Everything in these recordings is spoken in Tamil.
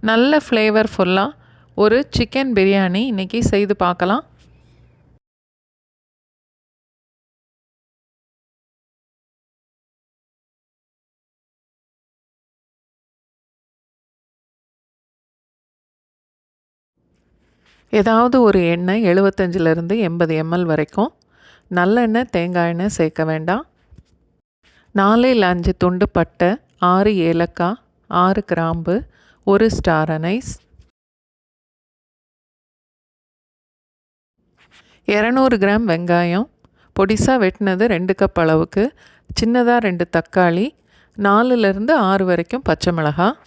நல்ல ஃப்ளேவர்ஃபுல்லாக ஒரு சிக்கன் பிரியாணி இன்றைக்கி செய்து பார்க்கலாம். ஏதாவது ஒரு எண்ணெய் 75லேருந்து 80 ml வரைக்கும், நல்லெண்ணெய் தேங்காய் எண்ணெய் சேர்க்க வேண்டாம். 4 இல்லை 5 துண்டு பட்டை, 6 ஏலக்காய், 6 கிராம்பு, 1 ஸ்டார் அனைஸ், 200 கிராம் வெங்காயம் பொடிசாக வெட்டினது 2 கப் அளவுக்கு, சின்னதாக 2 தக்காளி, 4லேருந்து 6 வரைக்கும் பச்சை மிளகாய்,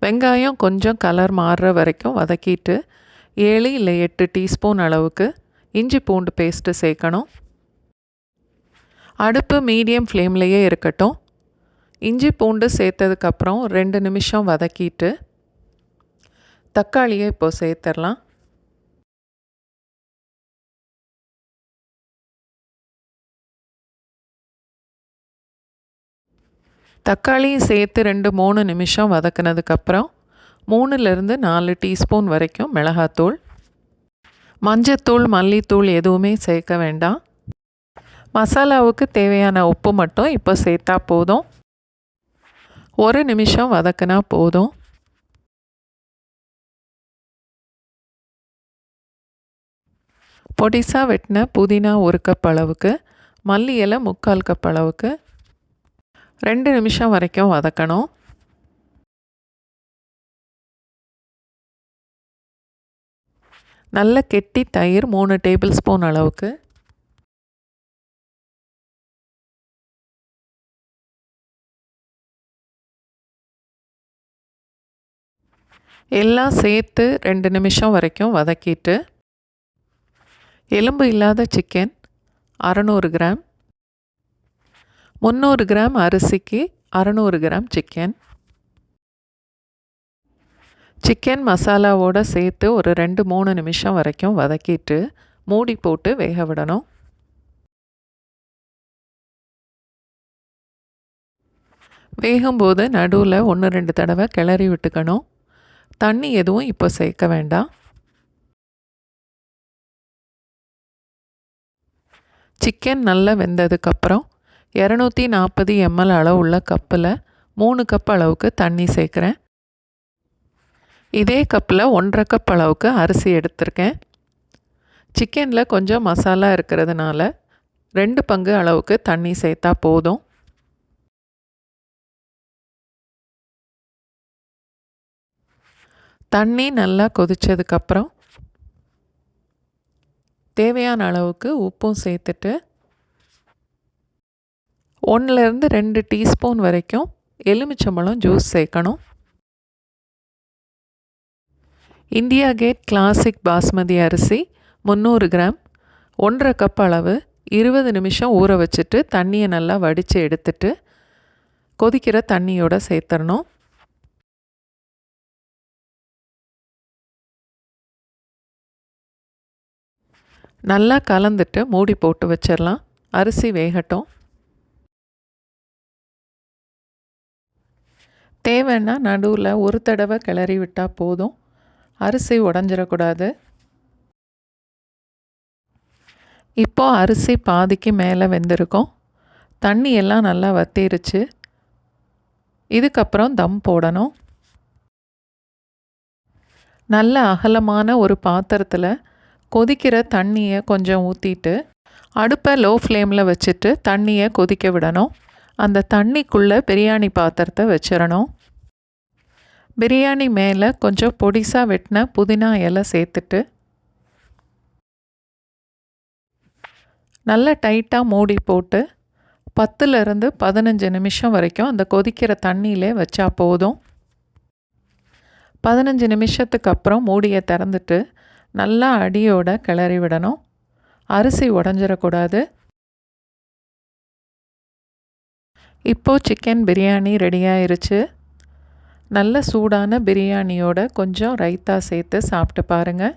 வெங்காயம் கொஞ்சம் கலர் மாறுற வரைக்கும் வதக்கிட்டு 7 இல்லை 8 டீஸ்பூன் அளவுக்கு இஞ்சி பூண்டு பேஸ்ட்டு சேர்க்கணும். அடுப்பு மீடியம் ஃப்ளேம்லேயே இருக்கட்டும். இஞ்சி பூண்டு சேர்த்ததுக்கப்புறம் 2 நிமிஷம் வதக்கிட்டு தக்காளியை இப்போது சேர்த்துடலாம். தக்காளியும் சேர்த்து 2-3 நிமிஷம் வதக்கினதுக்கப்புறம் 3லேருந்து 4 டீஸ்பூன் வரைக்கும் மிளகாத்தூள், மஞ்சத்தூள், மல்லித்தூள் எதுவுமே சேர்க்க வேண்டாம். மசாலாவுக்கு தேவையான உப்பு மட்டும் இப்போ சேர்த்தா போதும். 1 நிமிஷம் வதக்கினா போதும். பொடிசாக வெட்டின புதினா 1 கப் அளவுக்கு, மல்லி இலை 3/4 கப் அளவுக்கு 2 நிமிஷம் வரைக்கும் வதக்கணும். நல்ல கெட்டி தயிர் 3 டேபிள் ஸ்பூன் அளவுக்கு, எல்லாம் சேர்த்து 2 நிமிஷம் வரைக்கும் வதக்கிட்டு எலும்பு இல்லாத சிக்கன் 600 கிராம், 300 கிராம் அரிசிக்கு 600 கிராம் சிக்கன் மசாலாவோடு சேர்த்து ஒரு 2-3 நிமிஷம் வரைக்கும் வதக்கிட்டு மூடி போட்டு வேக விடணும். வேகும்போது நடுவில் 1-2 தடவை கிளறி விட்டுக்கணும். தண்ணி எதுவும் இப்போ சேர்க்க வேண்டாம். சிக்கன் நல்லா வெந்ததுக்கப்புறம் 240 ml அளவுள்ள கப்பில் 3 கப் அளவுக்கு தண்ணி சேர்க்குறேன். இதே கப்பில் 1/2 கப் அளவுக்கு அரிசி எடுத்திருக்கேன். சிக்கனில் கொஞ்சம் மசாலா இருக்கிறதுனால 2 பங்கு அளவுக்கு தண்ணி சேர்த்தா போதும். தண்ணி நல்லா கொதித்ததுக்கப்புறம் தேவையான அளவுக்கு உப்பும் சேர்த்துட்டு 1லேருந்து 2 டீஸ்பூன் வரைக்கும் எலுமிச்சம்பழம் ஜூஸ் சேர்க்கணும். இந்தியா கேட் கிளாசிக் பாஸ்மதி அரிசி 300 கிராம், 1/2 கப் அளவு 20 நிமிஷம் ஊற வச்சுட்டு தண்ணியை நல்லா வடித்து எடுத்துட்டு கொதிக்கிற தண்ணியோடு சேர்த்துடணும். நல்லா கலந்துட்டு மூடி போட்டு வச்சிடலாம். அரிசி வேகட்டும். தேவைன்னா நடுவில் ஒரு தடவை கிளறி விட்டால் போதும். அரிசி உடஞ்சிடக்கூடாது. இப்போது அரிசி பாதிக்கு மேலே வெந்திருக்கும். தண்ணி எல்லாம் நல்லா வத்திருச்சு. இதுக்கப்புறம் தம் போடணும். நல்ல அகலமான ஒரு பாத்திரத்தில் கொதிக்கிற தண்ணியை கொஞ்சம் ஊற்றிட்டு அடுப்பை லோ ஃப்ளேமில் வச்சுட்டு தண்ணியை கொதிக்க விடணும். அந்த தண்ணிக்குள்ளே பிரியாணி பாத்திரத்தை வச்சிடணும். பிரியாணி மேலே கொஞ்சம் பொடிசாக வெட்டின புதினா இலை சேர்த்துட்டு நல்லா டைட்டாக மூடி போட்டு 10லேருந்து 15 நிமிஷம் வரைக்கும் அந்த கொதிக்கிற தண்ணியிலே வச்சா போதும். 15 நிமிஷத்துக்கு அப்புறம் மூடியை திறந்துட்டு நல்லா அடியோட கிளறி விடணும். அரிசி உடஞ்சிடக்கூடாது. இப்போது சிக்கன் பிரியாணி ரெடி ஆயிருச்சு. நல்ல சூடான பிரியாணியோட கொஞ்சம் ரைத்தா சேர்த்து சாப்பிட்டு பாருங்கள்.